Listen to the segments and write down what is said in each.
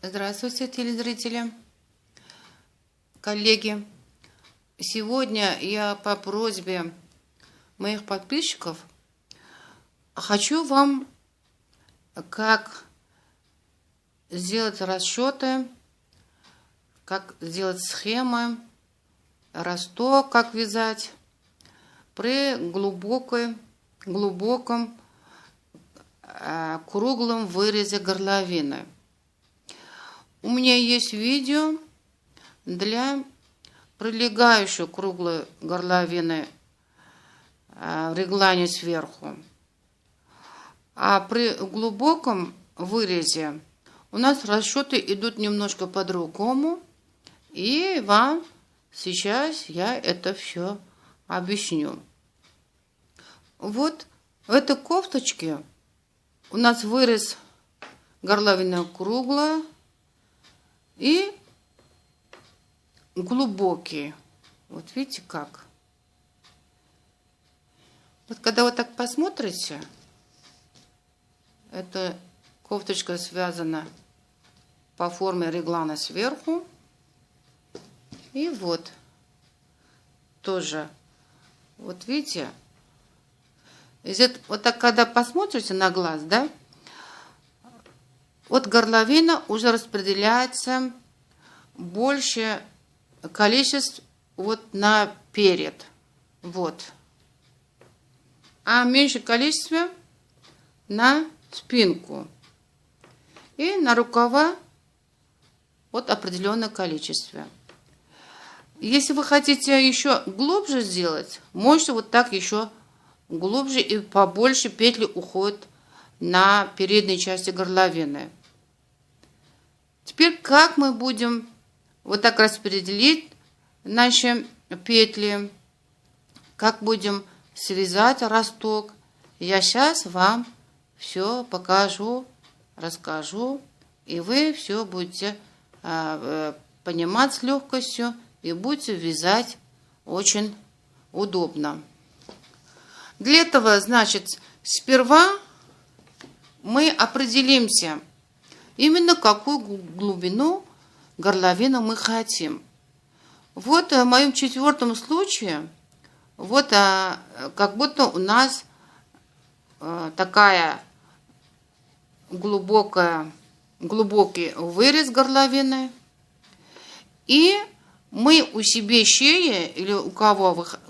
Здравствуйте, телезрители, коллеги. Сегодня я по просьбе моих подписчиков хочу вам как сделать расчеты, как сделать схемы, росток, как вязать при глубоком круглом вырезе горловины. У меня есть видео для прилегающей круглой горловины в реглане сверху. А при глубоком вырезе у нас расчеты идут немножко по-другому. И вам сейчас я это все объясню. Вот в этой кофточке у нас вырез горловина круглая и глубокий. Вот видите как? Вот когда вы так посмотрите, эта кофточка связана по форме реглана сверху. И вот тоже, вот видите, вот так когда посмотрите на глаз, да, вот горловина уже распределяется больше количеств вот наперед, вот, а меньше количество на спинку и на рукава вот определенное количество. Если вы хотите еще глубже сделать, можете вот так еще глубже и побольше петли уходят на передней части горловины. Теперь как мы будем вот так распределить наши петли, как будем связать росток, я сейчас вам все покажу, расскажу, и вы все будете понимать с легкостью и будете вязать очень удобно. Для этого, значит, сперва мы определимся, именно какую глубину горловины мы хотим. Вот в моем четвертом случае, вот как будто у нас такая глубокий вырез горловины. И мы у себя шеи, или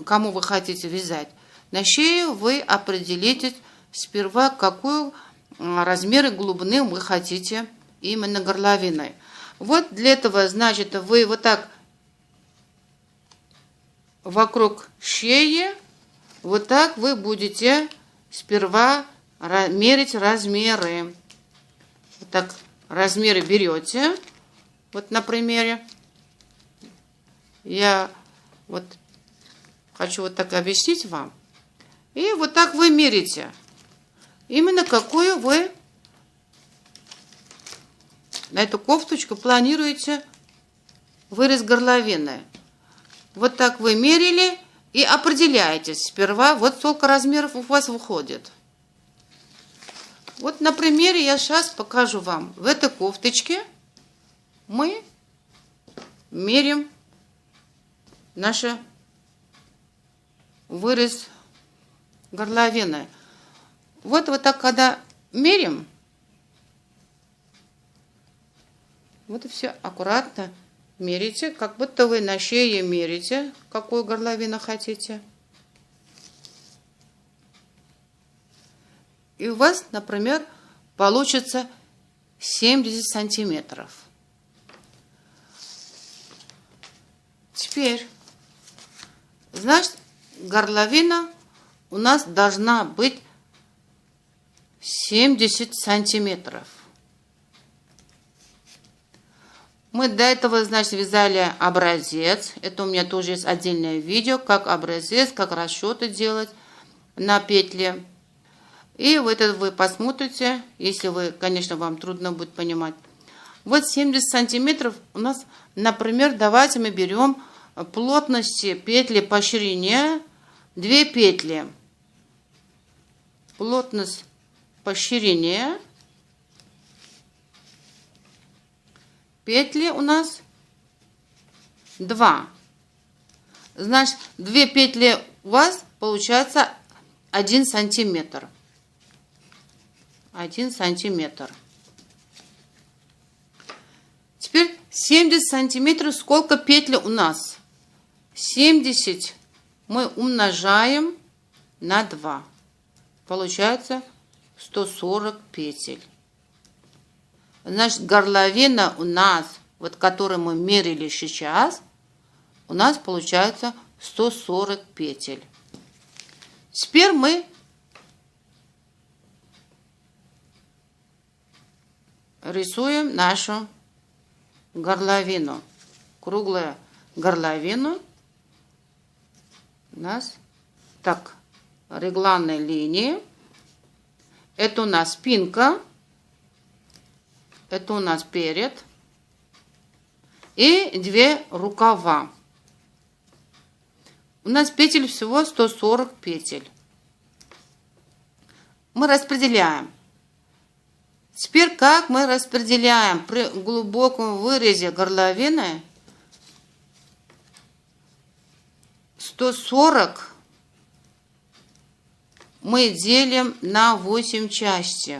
кому вы хотите вязать, на шее вы определите сперва, какую размер и глубины вы хотите именно горловиной. Вот для этого, значит, вы вот так вокруг шеи, вот так вы будете сперва мерить размеры. Вот так размеры берете. Вот на примере. Я вот хочу вот так объяснить вам. И вот так вы мерите. Именно какую вы на эту кофточку планируете вырез горловины. Вот так вы мерили и определяетесь. Сперва вот столько размеров у вас выходит. Вот на примере я сейчас покажу вам. В этой кофточке мы мерим наш вырез горловины. Вот так, когда мерим, вот и все аккуратно мерите, как будто вы на шее мерите, какую горловину хотите. И у вас, например, получится 70 сантиметров. Теперь, значит, горловина у нас должна быть 70 сантиметров. Мы до этого, значит, вязали образец. Это у меня тоже есть отдельное видео, как образец, как расчеты делать на петли. И вот это вы посмотрите, если вы, конечно, вам трудно будет понимать. Вот 70 сантиметров у нас, например, давайте мы берем плотности петли по ширине 2 петли. Плотность по ширине петли у нас 2. Значит, 2 петли у вас получается 1 сантиметр. 1 сантиметр. Теперь 70 сантиметров. Сколько петель у нас? 70 мы умножаем на 2. Получается 140 петель. Значит, горловина у нас, вот которую мы мерили сейчас, у нас получается 140 петель. Теперь мы рисуем нашу горловину. Круглую горловину у нас так, регланной линии. Это у нас спинка. Это у нас перед. И 2 рукава. У нас петель всего 140 петель. Мы распределяем. Теперь как мы распределяем при глубоком вырезе горловины? 140 мы делим на 8 частей.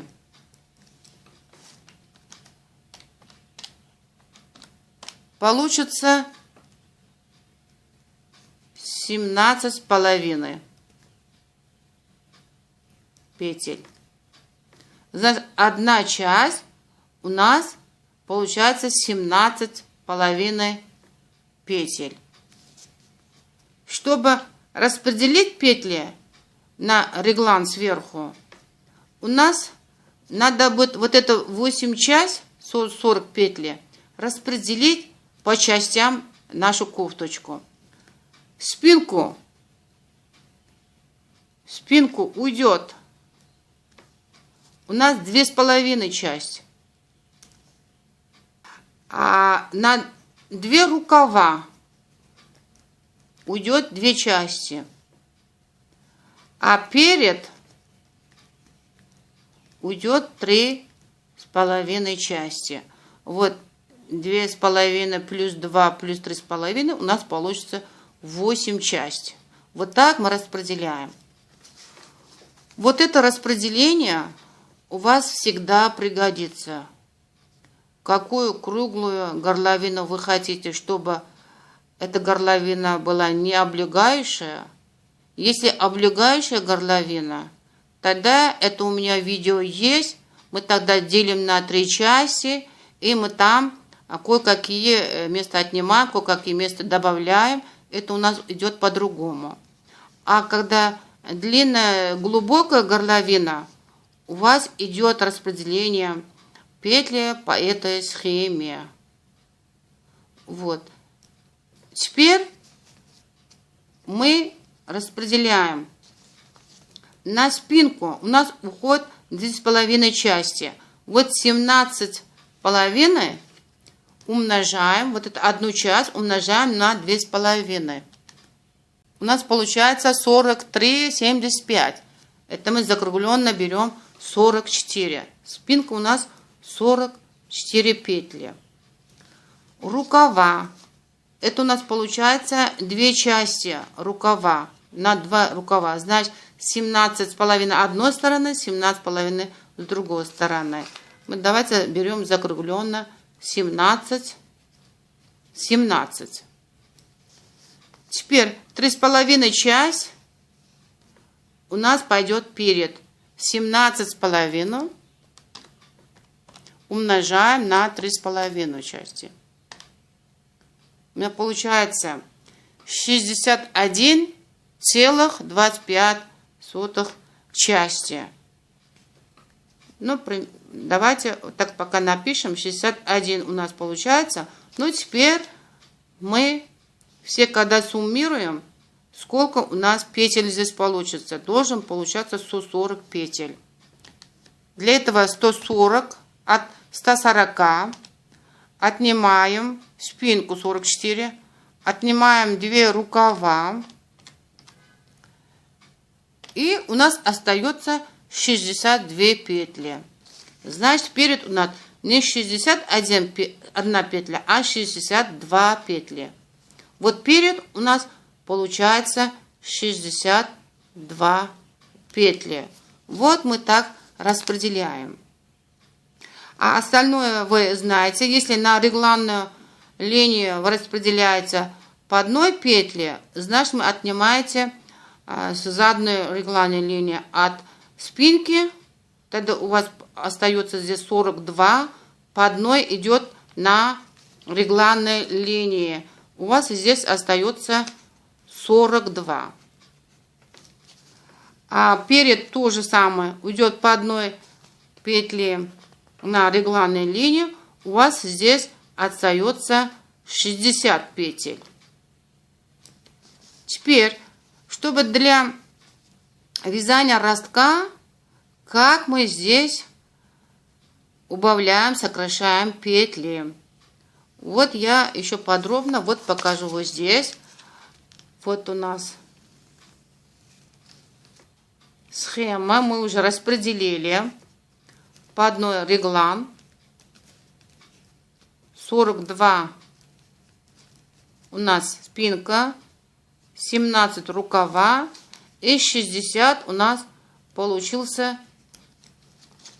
Получится 17,5 петель. Значит, одна часть у нас получается 17,5 петель. Чтобы распределить петли на реглан сверху, у нас надо будет вот это 8 часть, 40 петли, распределить по частям нашу кофточку. Спинку уйдет у нас 2,5 части. А на 2 рукава уйдет 2 части. А перед уйдет 3,5 части. Вот 2,5 плюс 2 плюс 3,5 у нас получится 8 частей. Вот так мы распределяем. Вот это распределение у вас всегда пригодится. Какую круглую горловину вы хотите, чтобы эта горловина была не облегающая? Если облегающая горловина, тогда это у меня видео есть. Мы тогда делим на 3 части, и мы там кое-какие места отнимаем, кое-какие места добавляем. Это у нас идет по-другому. А когда длинная, глубокая горловина, у вас идет распределение петли по этой схеме. Вот. Теперь мы распределяем. На спинку у нас уходит 2,5 части. Вот 17,5 умножаем, вот эту одну часть умножаем на 2,5. У нас получается 43,75. Это мы закругленно берем 44. Спинка у нас 44 петли. Рукава. Это у нас получается 2 части рукава. На 2 рукава. Значит, 17,5 одной стороны, 17,5 с другой стороны. Мы давайте берем закругленно 17. Теперь 3,5 часть у нас пойдет перед. 17,5 умножаем на 3,5 части. У меня получается 61,25 части. Ну, давайте так пока напишем. 61 у нас получается. Ну, теперь мы все, когда суммируем, сколько у нас петель здесь получится. Должен получаться 140 петель. Для этого 140 от 140 отнимаем спинку 44, отнимаем 2 рукава. И у нас остается 62 петли. Значит, перед у нас не 61 петля, а 62 петли. Вот перед у нас получается 62 петли. Вот мы так распределяем. А остальное вы знаете, если на регланную линию распределяется по одной петле, значит вы отнимаете с задней регланной линии от спинки, тогда у вас остается здесь 42, по одной идет на регланной линии. У вас здесь остается 42. А перед то же самое уйдет по одной петле на регланной линии, у вас здесь остается 60 петель. Теперь, чтобы для вязания ростка, как мы здесь убавляем, сокращаем петли. Вот я еще подробно вот покажу вот здесь. Вот у нас схема, мы уже распределили по одной реглан. 42 у нас спинка, 17 рукава и 60 у нас получился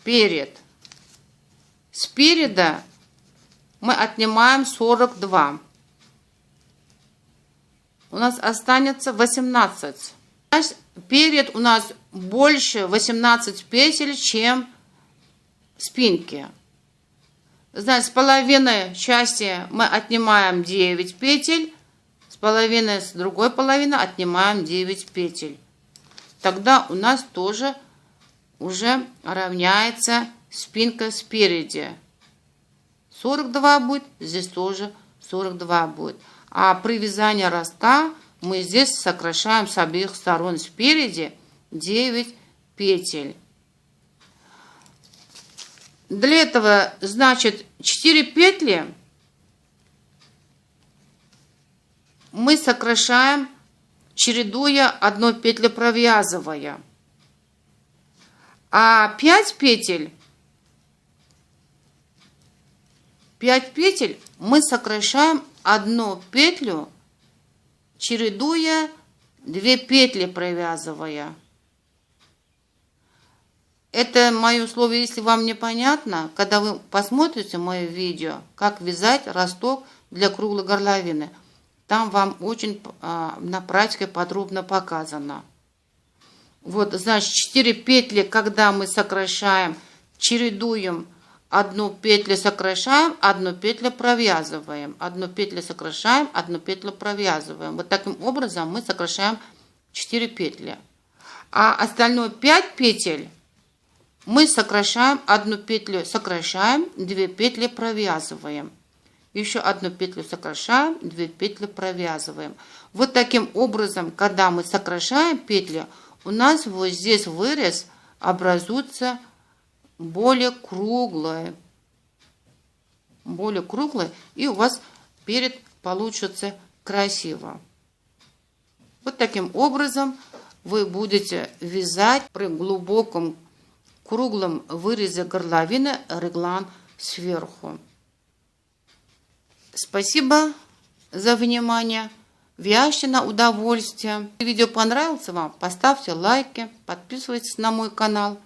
перед. Спереда мы отнимаем 42. У нас останется 18. Значит, перед у нас больше 18 петель, чем спинки. Значит, с половины части мы отнимаем 9 петель, с половины, с другой половины отнимаем 9 петель. Тогда у нас тоже уже равняется спинка спереди. 42 будет, здесь тоже 42 будет. А при вязании ростка мы здесь сокращаем с обеих сторон спереди 9 петель. Для этого, значит, 4 петли мы сокращаем, чередуя одну петлю, провязывая. А 5 петель мы сокращаем одну петлю, чередуя 2 петли, провязывая. Это мое условие, если вам непонятно, когда вы посмотрите мое видео, как вязать росток для круглой горловины. Там вам очень на практике подробно показано. Вот, значит, 4 петли, когда мы сокращаем, чередуем, одну петлю сокращаем, одну петлю провязываем, одну петлю сокращаем, одну петлю провязываем. Вот таким образом мы сокращаем 4 петли. А остальное 5 петель мы сокращаем, одну петлю сокращаем, 2 петли провязываем. Еще одну петлю сокращаем, 2 петли провязываем. Вот таким образом, когда мы сокращаем петли, у нас вот здесь вырез образуется более круглый, и у вас перед получится красиво. Вот таким образом вы будете вязать при глубоком круглом вырезе горловины реглан сверху. Спасибо за внимание. Вяжьте на удовольствие. Если видео понравилось вам, поставьте лайки, подписывайтесь на мой канал.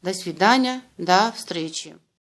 До свидания, до встречи.